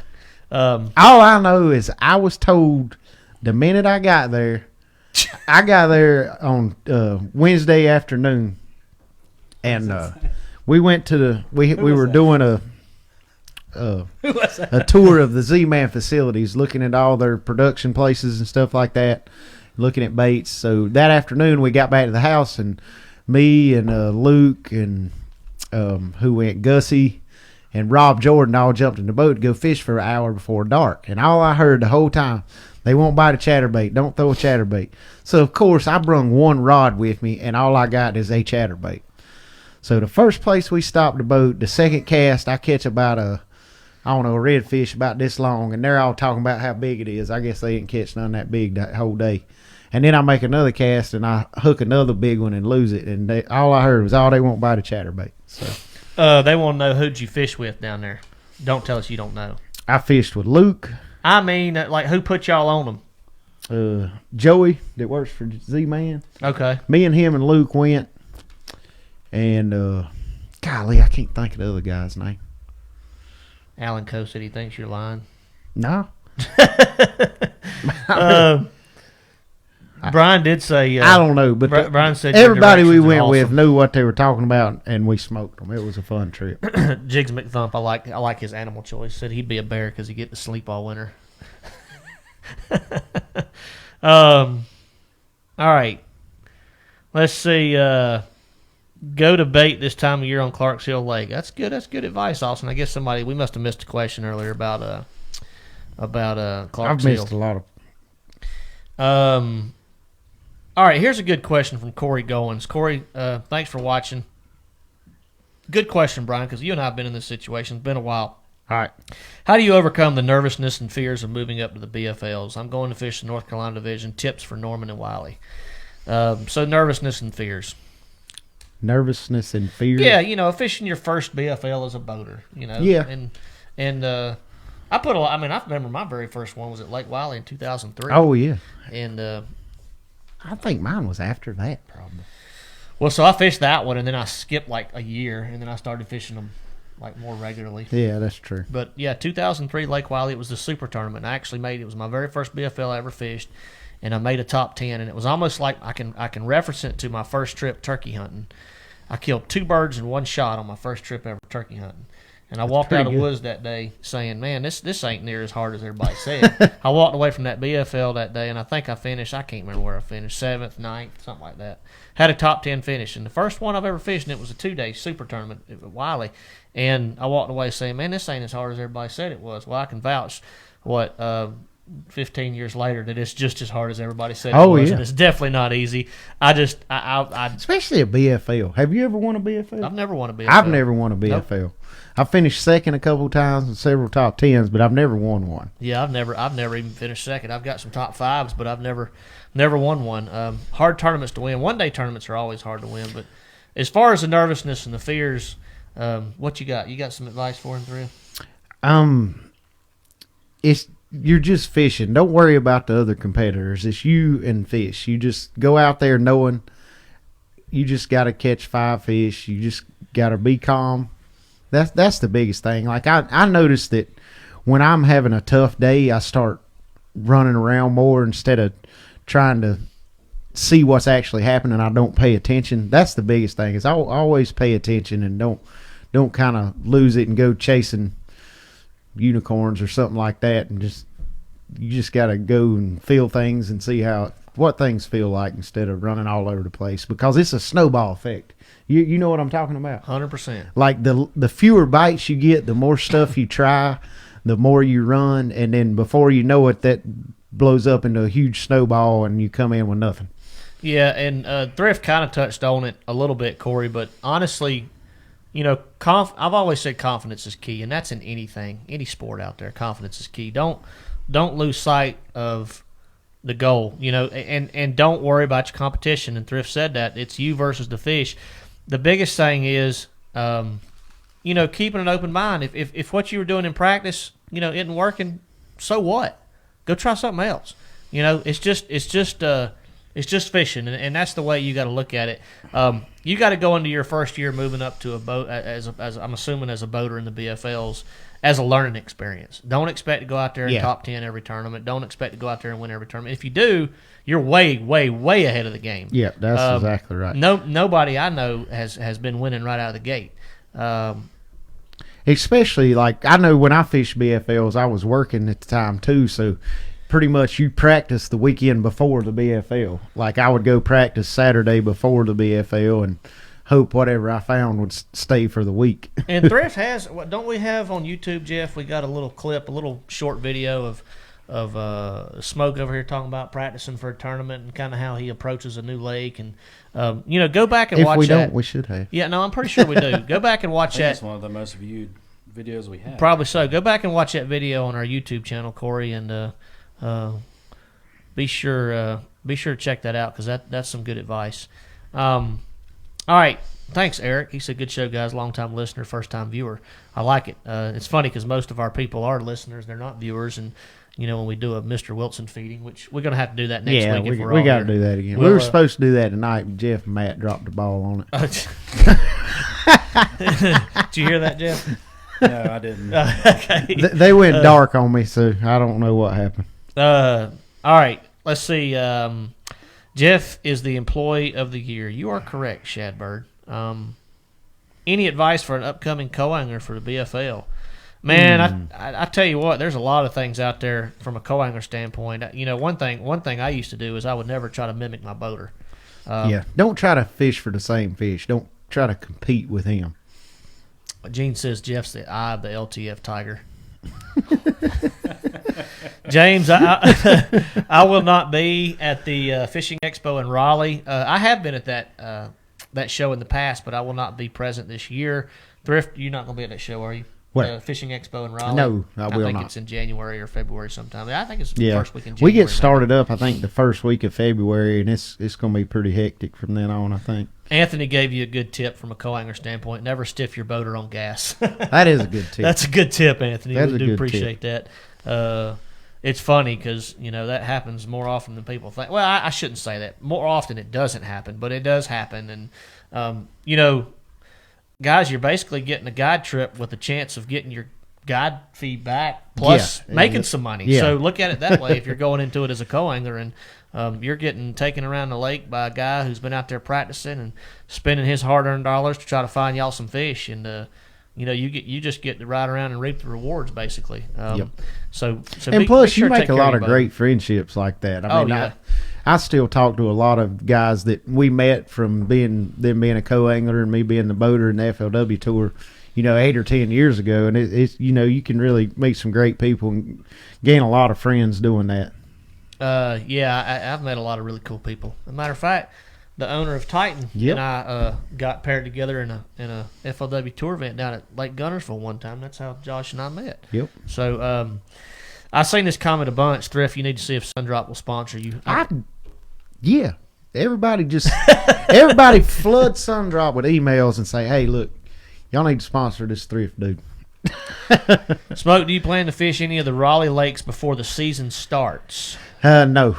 A: All I know is I was told the minute I got there. I got there on Wednesday afternoon, and we went to the we were doing a tour of the Z-Man facilities, looking at all their production places and stuff like that, looking at baits. So that afternoon we got back to the house, and me and Luke and who went, Gussie and Rob Jordan all jumped in the boat to go fish for an hour before dark. And all I heard the whole time, they won't bite a chatterbait. Don't throw a chatterbait. So, of course, I brung one rod with me, and all I got is a chatterbait. So the first place we stopped the boat, the second cast, I catch about a redfish about this long, and they're all talking about how big it is. I guess they didn't catch none that big that whole day. And then I make another cast, and I hook another big one and lose it. And all I heard was, they won't bite a chatterbait. So
D: They want to know who'd you fish with down there. Don't tell us you don't know.
A: I fished with Luke.
D: I mean, like, who put y'all on them?
A: Joey that works for Z-Man.
D: Okay.
A: Me and him and Luke went, and golly, I can't think of the other guy's name.
D: Alan Coe said he thinks you're lying.
A: No.
D: Brian did say.
A: I don't know, but
D: Brian said
A: everybody we
D: your
A: went
D: directions are
A: with knew what they were talking about, and we smoked them. It was a fun trip.
D: awesome. Jigs McThump, I like his animal choice. Said he'd be a bear because he get to sleep all winter. All right. Let's see. Go to bait this time of year on Clarks Hill Lake. That's good. That's good advice, Austin. I guess we must have missed a question earlier about Clarks Hill.
A: I've missed a lot of.
D: All right, here's a good question from Corey Goins. Corey, thanks for watching. Good question, Brian, because you and I have been in this situation. It's been a while.
A: All right.
D: How do you overcome the nervousness and fears of moving up to the BFLs? I'm going to fish the North Carolina Division. Tips for Norman and Wiley. So nervousness and fears.
A: Nervousness and fear.
D: Yeah, fishing your first BFL as a boater.
A: Yeah.
D: And I put a lot. I mean, I remember my very first one was at Lake Wiley in 2003.
A: Oh yeah.
D: And
A: I think mine was after that, probably.
D: Well, so I fished that one, and then I skipped like a year, and then I started fishing them like more regularly.
A: Yeah, that's true.
D: But yeah, 2003 Lake Wiley, it was the super tournament. I actually it was my very first BFL I ever fished, and I made a top 10, and it was almost like I can reference it to my first trip turkey hunting. I killed 2 birds in 1 shot on my first trip ever turkey hunting. And I walked out of the woods that day saying, man, this ain't near as hard as everybody said. I walked away from that BFL that day, and I think I finished, I can't remember where I finished, 7th, 9th, something like that. Had a top 10 finish. And the first one I've ever fished, and it was a 2-day super tournament at Wiley. And I walked away saying, man, this ain't as hard as everybody said it was. Well, I can vouch 15 years later that it's just as hard as everybody said it was.
A: Yeah.
D: And it's definitely not easy. I
A: Especially a BFL. Have you ever won a BFL?
D: I've never won a BFL.
A: I've never won a BFL.
D: Nope.
A: I finished second a couple times and several top 10s, but I've never won one.
D: Yeah, I've never even finished second. I've got some top 5s, but I've never won one. Hard tournaments to win. 1-day tournaments are always hard to win, but as far as the nervousness and the fears, what you got? You got some advice for him, Drew?
A: You're just fishing. Don't worry about the other competitors. It's you and fish. You just go out there knowing you just got to catch 5 fish. You just got to be calm. That's the biggest thing. Like I noticed that when I'm having a tough day, I start running around more instead of trying to see what's actually happening. I don't pay attention. That's the biggest thing. Is I always pay attention and don't kind of lose it and go chasing unicorns or something like that. And you just got to go and feel things and see what things feel like instead of running all over the place, because it's a snowball effect. You know what I'm talking about?
D: 100%.
A: Like the fewer bites you get, the more stuff you try, the more you run, and then before you know it, that blows up into a huge snowball and you come in with nothing.
D: Yeah, and Thrift kind of touched on it a little bit, Corey, but honestly, I've always said confidence is key, and that's in anything, any sport out there. Confidence is key. Don't lose sight of the goal, and don't worry about your competition. And Thrift said that it's you versus the fish. The biggest thing is, keeping an open mind. If what you were doing in practice, isn't working, so what? Go try something else. It's just fishing, and that's the way you got to look at it. You got to go into your first year moving up to a boat as I'm assuming as a boater in the BFLs as a learning experience. Don't expect to go out there and top 10 every tournament. Don't expect to go out there and win every tournament. If you do, you're way, way, way ahead of the game.
A: Yeah, that's exactly right.
D: Nobody I know has been winning right out of the gate.
A: Especially, like, I know when I fished BFLs, I was working at the time too, so pretty much you practice the weekend before the BFL. Like, I would go practice Saturday before the BFL and hope whatever I found would stay for the week.
D: And Thrift has, don't we have on YouTube, Jeff? We got a little clip, a little short video of Smoke over here talking about practicing for a tournament and kind of how he approaches a new lake. And go back and watch that.
A: If we don't, we should have.
D: Yeah, no, I'm pretty sure we do. Go back and watch that.
B: That's one of the most viewed videos we have.
D: Probably so. Go back and watch that video on our YouTube channel, Corey, and be sure to check that out, because that's some good advice. All right. Thanks, Eric. He said, good show, guys. Long-time listener, first-time viewer. I like it. It's funny because most of our people are listeners. They're not viewers. And when we do a Mr. Wilson feeding, which we're going to have to do that next week. If
A: we got to do that again. We were supposed to do that tonight, but Jeff and Matt dropped the ball on it.
D: Did you hear that, Jeff?
B: No, I didn't.
D: Okay.
A: They went dark on me, so I don't know what happened.
D: All right. Let's see. Jeff is the employee of the year. You are correct, Shadbird. Any advice for an upcoming co-angler for the BFL? Man, I tell you what, there's a lot of things out there from a co-angler standpoint. One thing I used to do is I would never try to mimic my boater.
A: Don't try to fish for the same fish. Don't try to compete with him.
D: Gene says Jeff's the eye of the LTF Tiger. James, I will not be at the Fishing Expo in Raleigh. I have been at that show in the past, but I will not be present this year. Thrift, you're not going to be at that show, are you?
A: Where?
D: Fishing Expo in Raleigh?
A: No, I will
D: think
A: not.
D: It's in January or February sometime. I think it's the first week in January.
A: We get started up, I think, the first week of February, and it's going to be pretty hectic from then on, I think.
D: Anthony gave you a good tip from a co-angler standpoint. Never stiff your boater on gas.
A: That is a good tip.
D: That's a good tip, Anthony.
A: That's
D: we
A: a
D: do
A: good
D: appreciate
A: tip.
D: that. It's funny because, that happens more often than people think. Well, I shouldn't say that. More often it doesn't happen, but it does happen. And, guys, you're basically getting a guide trip with a chance of getting your guide fee back plus making some money.
A: Yeah.
D: So look at it that way if you're going into it as a co-angler and you're getting taken around the lake by a guy who's been out there practicing and spending his hard-earned dollars to try to find y'all some fish. And, you just get to ride around and reap the rewards, basically. So
A: and plus, you make a lot of great friendships like that. I mean, I still talk to a lot of guys that we met from them being a co-angler and me being the boater in the FLW tour, 8 or 10 years ago. And it's you can really meet some great people and gain a lot of friends doing that.
D: I've met a lot of really cool people. As a matter of fact, the owner of Titan and I got paired together in a FLW tour event down at Lake Gunnersville one time. That's how Josh and I met.
A: Yep.
D: So I've seen this comment a bunch. Thrift, you need to see if Sundrop will sponsor you.
A: Yeah. Everybody flood Sundrop with emails and say, hey, look, y'all need to sponsor this Thrift dude.
D: Smoke, do you plan to fish any of the Raleigh lakes before the season starts?
A: No.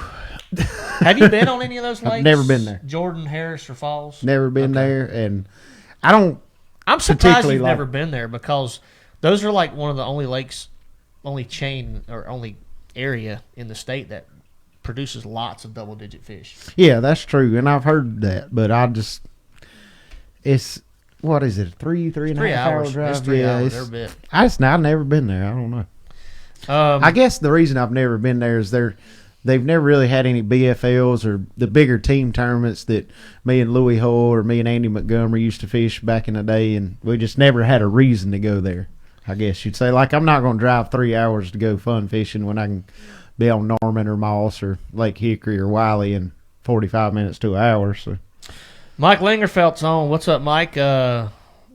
D: Have you been on any of those lakes?
A: I've never been there.
D: Jordan, Harris, or Falls?
A: Never been there, and I'm
D: surprised you've never been there because those are like one of the only lakes, only chain or only area in the state that produces lots of double-digit fish.
A: Yeah, that's true, and I've heard that, but it's what is it? Three and a half hour drive?
D: It's 3 hours every bit.
A: I've never been there. I don't know. I guess the reason I've never been there is they've never really had any BFLs or the bigger team tournaments that me and Louis Hull or me and Andy Montgomery used to fish back in the day, and we just never had a reason to go there, I guess you'd say. Like, I'm not going to drive 3 hours to go fun fishing when I can be on Norman or Moss or Lake Hickory or Wiley in 45 minutes to an hour. So, Mike
D: Lingerfelt's on. What's up, Mike? Good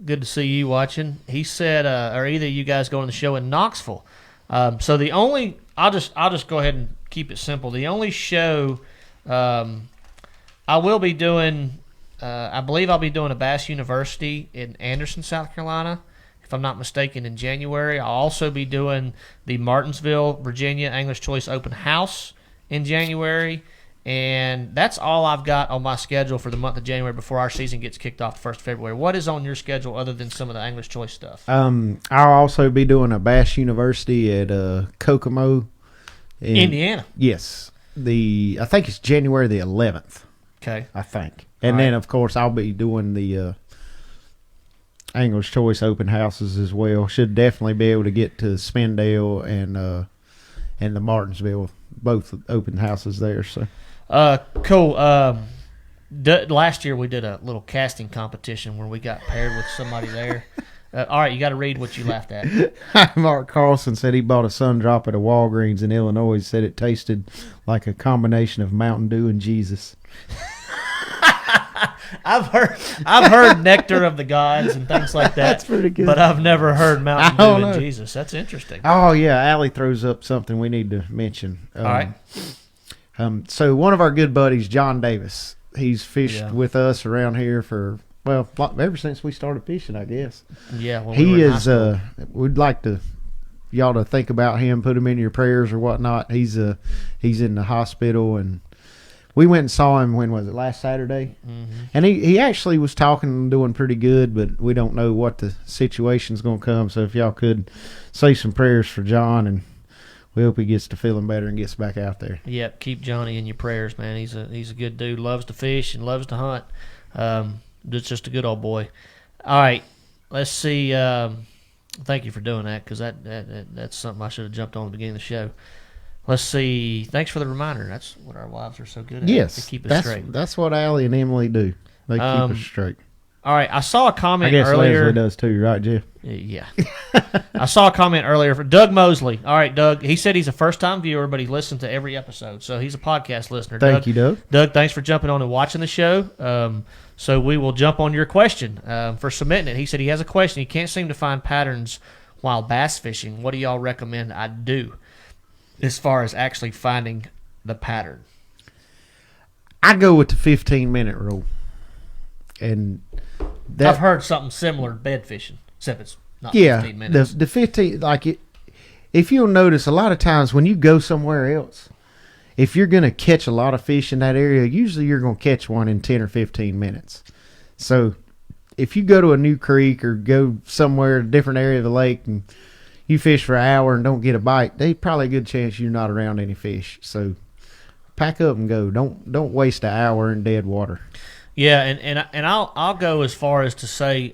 D: to see you watching. He said, are either of you guys going to the show in Knoxville? So the only, I'll just go ahead and keep it simple. The only show I will be doing, I believe I'll be doing a Bass University in Anderson, South Carolina, if I'm not mistaken, in January. I'll also be doing the Martinsville, Virginia Angler's Choice Open House in January. And that's all I've got on my schedule for the month of January before our season gets kicked off the 1st of February. What is on your schedule other than some of the Angler's Choice stuff?
A: I'll also be doing a Bass University at Kokomo.
D: In Indiana?
A: Yes. I think it's January the 11th.
D: Okay.
A: I think. And then, of course, I'll be doing the Angler's Choice open houses as well. Should definitely be able to get to Spindale and the Martinsville, both open houses there. So.
D: Cool. Last year we did a little casting competition where we got paired with somebody there. All right, you got to read what you laughed at.
A: Mark Carlson said he bought a Sundrop at a Walgreens in Illinois. Said it tasted like a combination of Mountain Dew and Jesus.
D: I've heard Nectar of the Gods and things like that.
A: That's pretty good.
D: But I've never heard Mountain Dew and Jesus. That's interesting.
A: Oh yeah, Allie throws up something we need to mention.
D: All right.
A: So one of our good buddies, John Davis, he's fished with us around here for ever since we started fishing, I guess.
D: Yeah. When
A: he is. We'd like to y'all to think about him, put him in your prayers or whatnot. He's in the hospital, and we went and saw him. When was it? Last Saturday. Mm-hmm. And he actually was talking and doing pretty good, but we don't know what the situation's going to come. So if y'all could say some prayers for John, and we hope he gets to feeling better and gets back out there.
D: Yep, keep Johnny in your prayers, man. He's a good dude. Loves to fish and loves to hunt. Just a good old boy. All right, let's see. Thank you for doing that, because that's something I should have jumped on at the beginning of the show. Let's see. Thanks for the reminder. That's what our wives are so good at.
A: Yes,
D: they keep us straight.
A: That's what Allie and Emily do. They keep us straight.
D: All right, I saw a comment
A: I guess
D: earlier.
A: Leslie does too, right, Jeff?
D: Yeah. I saw a comment earlier from Doug Mosley. All right, Doug. He said he's a first-time viewer, but he listened to every episode, so he's a podcast listener.
A: Thank you, Doug.
D: Doug, thanks for jumping on and watching the show. So we will jump on your question for submitting it. He said he has a question. He can't seem to find patterns while bass fishing. What do y'all recommend I do as far as actually finding the pattern?
A: I go with the 15-minute rule. And
D: I've heard something similar to bed fishing, except it's not 15 minutes.
A: The 15, if you'll notice, a lot of times when you go somewhere else, if you're going to catch a lot of fish in that area, usually you're going to catch one in 10 or 15 minutes. So if you go to a new creek or go somewhere, a different area of the lake, and you fish for an hour and don't get a bite, there's probably a good chance you're not around any fish. So pack up and go. Don't waste an hour in dead water.
D: Yeah, and I'll go as far as to say,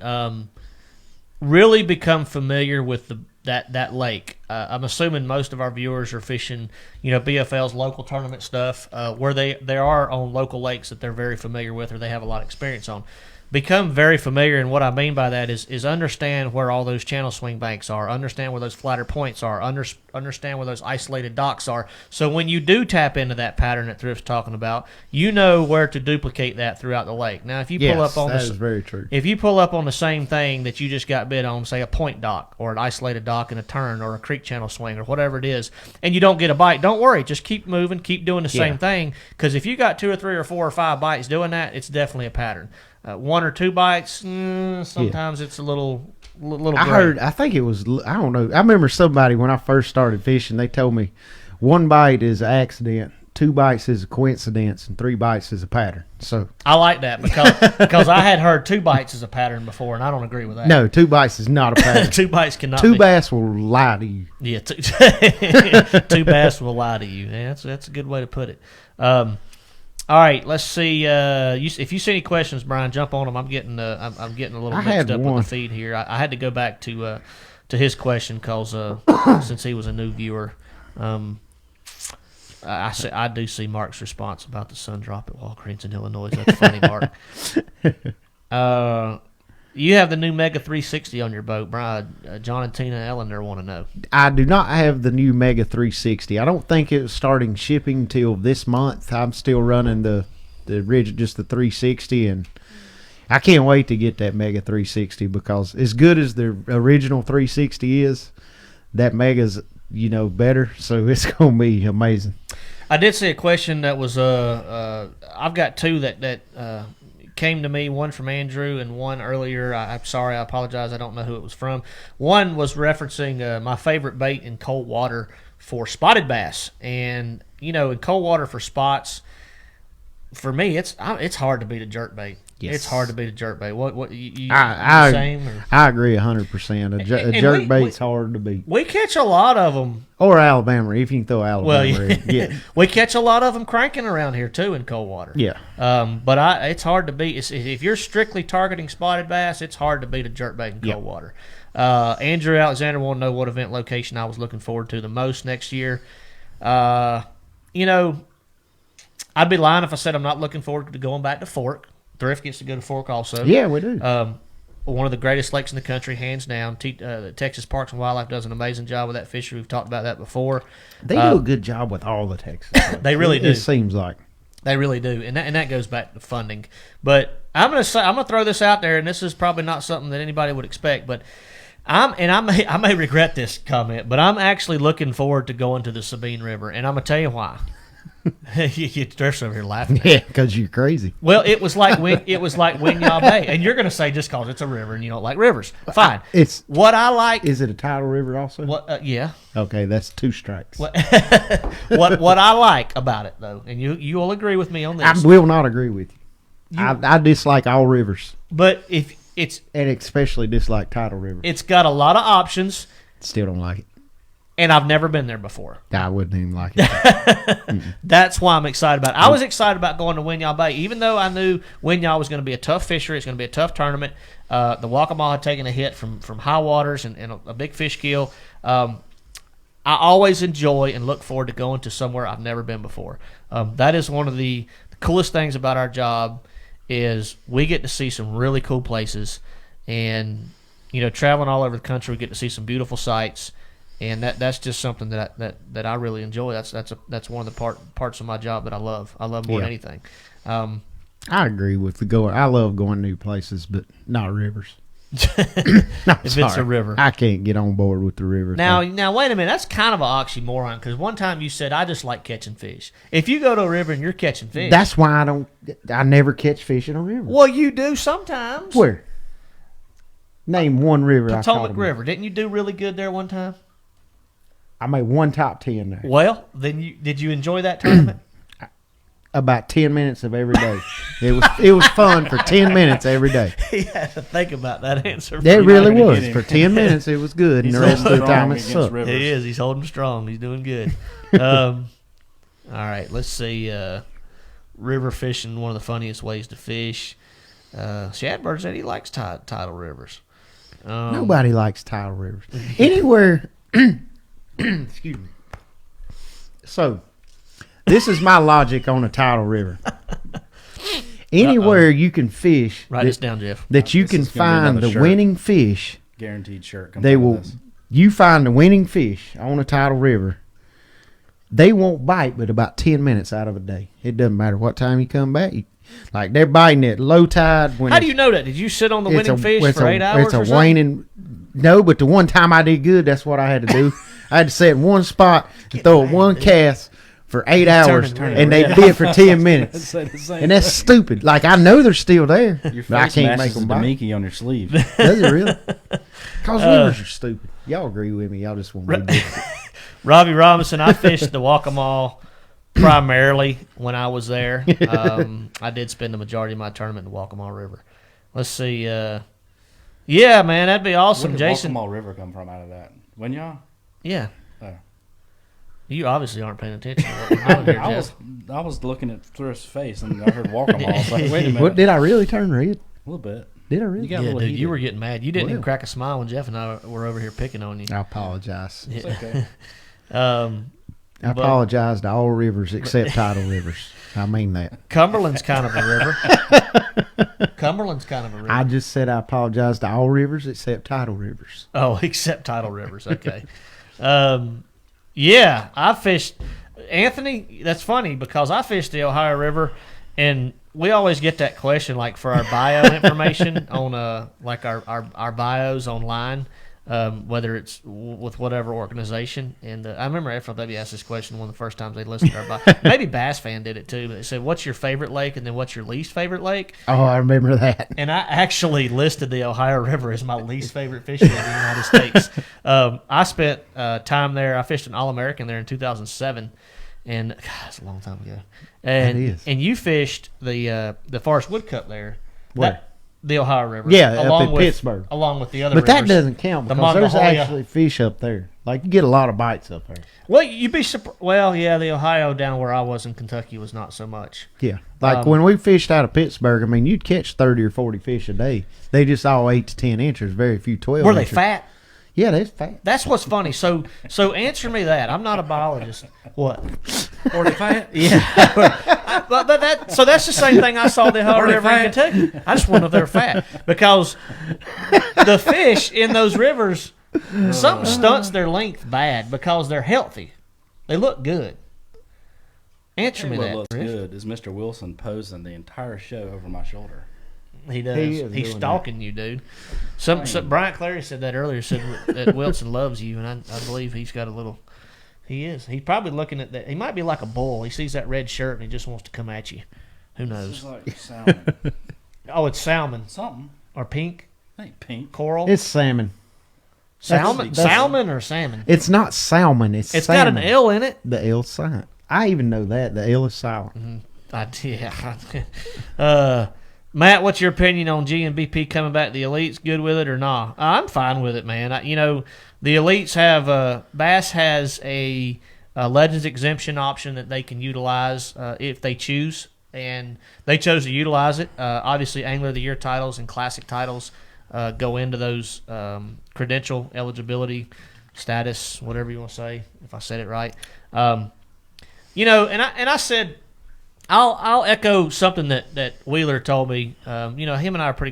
D: really become familiar with that lake. I'm assuming most of our viewers are fishing, BFL's local tournament stuff, where they are on local lakes that they're very familiar with or they have a lot of experience on. Become very familiar, and what I mean by that is understand where all those channel swing banks are, understand where those flatter points are, understand where those isolated docks are. So when you do tap into that pattern that Thrift's talking about, you know where to duplicate that throughout the lake. Now, if you pull up on
A: that is very true.
D: If you pull up on the same thing that you just got bid on, say a point dock or an isolated dock in a turn or a creek channel swing or whatever it is, and you don't get a bite, don't worry. Just keep moving, keep doing the same thing, because if you got 2 or 3 or 4 or 5 bites doing that, it's definitely a pattern. 1 or 2 bites, sometimes it's a little gray.
A: I think it was, I don't know. I remember somebody when I first started fishing, they told me 1 bite is an accident, 2 bites is a coincidence, and 3 bites is a pattern. So
D: I like that because I had heard 2 bites is a pattern before, and I don't agree with that.
A: No, 2 bites is not a pattern.
D: 2 bites cannot.
A: 2 bass will lie to you.
D: Yeah, 2 bass will lie to you. Yeah, that's a good way to put it. All right, let's see. If you see any questions, Brian, jump on them. I'm getting a little mixed up with the feed here. I had to go back to his question because since he was a new viewer, I do see Mark's response about the sun drop at Walgreens in Illinois. That's funny, Mark. You have the new Mega 360 on your boat, Brian. John and Tina Ellender want to know.
A: I do not have the new Mega 360. I don't think it's starting shipping till this month. I'm still running the original, just the 360, and I can't wait to get that Mega 360 because as good as the original 360 is, that Mega's better. So it's gonna be amazing.
D: I did see a question that was I've got 2 that came to me, one from Andrew and one earlier. I'm sorry, I apologize, I don't know who it was from. One was referencing my favorite bait in cold water for spotted bass, and in cold water for spots, for me it's hard to beat a jerk bait. Yes. It's hard to beat a jerk bait. What you the same? Or?
A: I agree 100%. A jerk bait's hard to beat.
D: We catch a lot of them.
A: Or Alabama, if you can throw Alabama.
D: Well, yeah. We catch a lot of them cranking around here too in cold water.
A: Yeah.
D: But it's hard to beat. If you're strictly targeting spotted bass, it's hard to beat a jerk bait in cold water. Andrew Alexander wanted to know what event location I was looking forward to the most next year. I'd be lying if I said I'm not looking forward to going back to Fork. Thrift gets to go to Fork also.
A: Yeah, we do.
D: One of the greatest lakes in the country, hands down. Texas Parks and Wildlife does an amazing job with that fishery. We've talked about that before.
A: They do a good job with all the Texas.
D: They really do.
A: It seems like
D: they really do, and that goes back to funding. But I'm gonna throw this out there, and this is probably not something that anybody would expect, but I may regret this comment, but I'm actually looking forward to going to the Sabine River, and I'm gonna tell you why. Thrift's over here laughing.
A: Yeah, because you're crazy.
D: Well, it was like Winyah Bay, and you're going to say just because it's a river and you don't like rivers. Fine.
A: It's
D: what I like.
A: Is it a tidal river also?
D: What? Yeah.
A: Okay, that's 2 strikes.
D: What I like about it though, and you will agree with me on this.
A: I will not agree with you. I dislike all rivers,
D: But if it's
A: and especially dislike tidal rivers.
D: it's got a lot of options,
A: Still don't like it.
D: and I've never been there before.
A: I wouldn't even like it.
D: That's why I'm excited about it. I was excited about going to Winyah Bay, even though I knew Winyah was going to be a tough fishery. It's going to be a tough tournament. The Waccamaw had taken a hit from high waters and a big fish kill. I always enjoy and look forward to going to somewhere I've never been before. That is one of the coolest things about our job is we get to see some really cool places, and traveling all over the country, we get to see some beautiful sights. And that's just something that I really enjoy. That's one of the parts of my job that I love. I love more than anything.
A: I agree with the going. I love going new places, but not rivers.
D: If it's a river,
A: I can't get on board with the river.
D: Now wait a minute. That's kind of an oxymoron because one time you said I just like catching fish. If you go to a river and you're catching fish,
A: that's why I never catch fish in a river.
D: Well, you do sometimes.
A: Where? Name one river.
D: Potomac River. Didn't you do really good there one time?
A: I made one top 10 there.
D: Well, then did you enjoy that tournament?
A: About 10 minutes of every day. It was fun for 10 minutes every day.
D: He had to think about that answer.
A: It really was. For 10 minutes, it was good, and the rest of the time it sucked.
D: He is. He's holding strong. He's doing good. All right, let's see. River fishing, one of the funniest ways to fish. Shadbird said he likes tidal rivers.
A: Nobody likes tidal rivers. Anywhere... Excuse me. So, this is my logic on a tidal river. Anywhere you can fish,
D: write this down, Jeff.
A: That you can find the winning fish.
B: Guaranteed shirt.
A: They will. You find the winning fish on a tidal river. They won't bite, but about 10 minutes out of a day. It doesn't matter what time you come back. Like they're biting at low tide.
D: How do you know that? Did you sit on the winning fish for 8 hours?
A: It's a waning. No, but the one time I did good, that's what I had to do. I had to sit in one spot and throw one cast for 8 hours, and they bit for 10 minutes. And that's stupid. Like, I know they're still there, but I can't make them bite.
B: Mickey on your sleeve.
A: Does it really? Because rivers are stupid. Y'all agree with me. Y'all just want to be different.
D: Robbie Robinson, I fished the Waccamaw primarily when I was there. I did spend the majority of my tournament in the Waccamaw River. Let's see. Yeah, man, that'd be awesome,
B: Where did
D: Jason.
B: Waccamaw River come from out of that? Winyah?
D: Yeah.
B: Oh.
D: You obviously aren't paying attention to what we're doing here, Jeff.
B: I was looking at Thrift's face and I heard Waccamaw. I was like, wait a minute.
A: What, did I really turn red?
B: A little bit.
A: Did I really?
D: Yeah, dude, you were getting mad. You didn't even crack a smile when Jeff and I were over here picking on you.
A: I apologize.
B: It's okay.
A: I apologize to all rivers except tidal rivers. I mean that.
D: Cumberland's kind of a river. Cumberland's kind of a river.
A: I just said I apologize to all rivers except tidal rivers.
D: Oh, except tidal rivers. Okay. Yeah, I fished. Anthony, that's funny because I fished the Ohio River, and we always get that question like for our bio information on like our bios online. Whether it's with whatever organization. And I remember FLW asked this question one of the first times they listened to our bio. Maybe Bass Fan did it too. But they said, what's your favorite lake and then what's your least favorite lake?
A: Oh, I remember that.
D: And I actually listed the Ohio River as my least favorite fishing in the United States. I spent time there. I fished an All-American there in 2007. And, God, that's a long time ago. And,
A: it is.
D: And you fished the Forest Wood Cup there.
A: Where?
D: The Ohio River.
A: Yeah, up in Pittsburgh.
D: Along with the other
A: rivers.
D: rivers.
A: That doesn't count because there's actually fish up there. Like, you get a lot of bites up there.
D: Well, you'd be surprised. Well, yeah, the Ohio down where I was in Kentucky was not so much.
A: Yeah. Like, when we fished out of Pittsburgh, I mean, you'd catch 30 or 40 fish a day. They just all 8 to 10 inches, very few 12
D: Were they
A: inches.
D: fat?
A: Yeah, they're fat.
D: That's what's funny. So answer me that. I'm not a biologist. What?
B: Or they fat?
D: Yeah. but so that's the same thing I saw the Ohio River in Kentucky. I just wonder if they're fat because the fish in those rivers, something stunts their length bad because they're healthy. They look good. Answer me that.
B: What looks good is Mr. Wilson posing the entire show over my shoulder.
D: He does. He's stalking you, dude. Some Brian Clary said that earlier. Said that Wilson loves you, and I believe he's got a little He is. He's probably looking at that. He might be like a bull. He sees that red shirt and he just wants to come at you. Who knows?
B: It's like salmon.
D: Oh, it's salmon
B: Something.
D: or pink,
B: I think pink.
D: coral.
A: It's salmon.
D: salmon,
A: that's-
D: salmon or salmon.
A: It's not salmon. It's
D: It's
A: salmon.
D: got an L in it.
A: The L silent. I even know that. The L is silent.
D: Yeah. Matt, what's your opinion on G and BP coming back to the elites? Good with it or not? I'm fine with it, man. The elites have Bass has a Legends exemption option that they can utilize if they choose, and they chose to utilize it. Obviously, Angler of the Year titles and Classic titles go into those credential eligibility status, whatever you want to say, if I said it right. And I said, I'll echo something that Wheeler told me. Him and I are pretty good